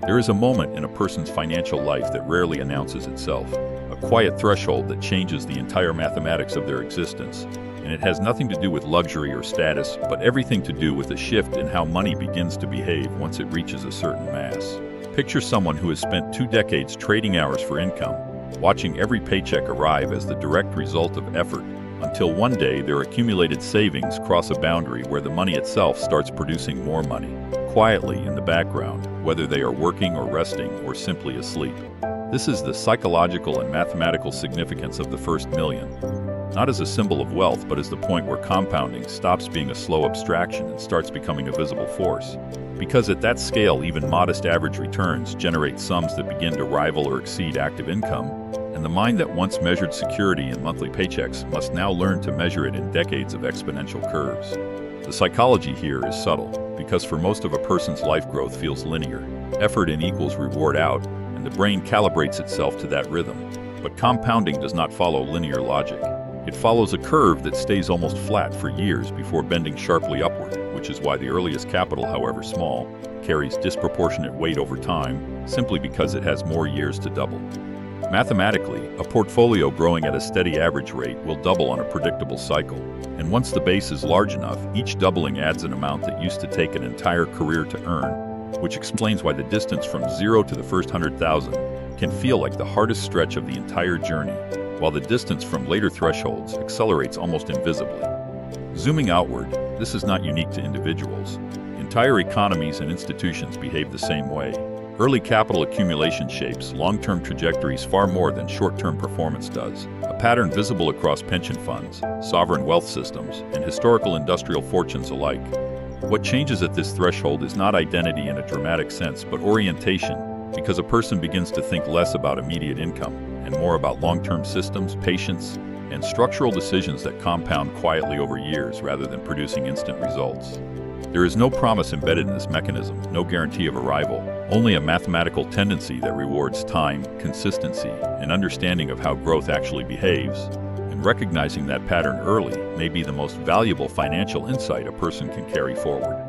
There is a moment in a person's financial life that rarely announces itself, a quiet threshold that changes the entire mathematics of their existence. And it has nothing to do with luxury or status, but everything to do with a shift in how money begins to behave once it reaches a certain mass. Picture someone who has spent 2 decades trading hours for income, watching every paycheck arrive as the direct result of effort, until one day their accumulated savings cross a boundary where the money itself starts producing more money, quietly in the background, whether they are working or resting or simply asleep. This is the psychological and mathematical significance of the first million. Not as a symbol of wealth, but as the point where compounding stops being a slow abstraction and starts becoming a visible force. Because at that scale, even modest average returns generate sums that begin to rival or exceed active income, and the mind that once measured security in monthly paychecks must now learn to measure it in decades of exponential curves. The psychology here is subtle, because for most of a person's life, growth feels linear. Effort in equals reward out, and the brain calibrates itself to that rhythm. But compounding does not follow linear logic. It follows a curve that stays almost flat for years before bending sharply upward, which is why the earliest capital, however small, carries disproportionate weight over time, simply because it has more years to double. Mathematically, a portfolio growing at a steady average rate will double on a predictable cycle, and once the base is large enough, each doubling adds an amount that used to take an entire career to earn, which explains why the distance from 0 to the first 100,000 can feel like the hardest stretch of the entire journey, while the distance from later thresholds accelerates almost invisibly. Zooming outward, this is not unique to individuals. Entire economies and institutions behave the same way. Early capital accumulation shapes long-term trajectories far more than short-term performance does, a pattern visible across pension funds, sovereign wealth systems, and historical industrial fortunes alike. What changes at this threshold is not identity in a dramatic sense, but orientation, because a person begins to think less about immediate income and more about long-term systems, patience, and structural decisions that compound quietly over years rather than producing instant results. There is no promise embedded in this mechanism, no guarantee of arrival, only a mathematical tendency that rewards time, consistency, and understanding of how growth actually behaves. And recognizing that pattern early may be the most valuable financial insight a person can carry forward.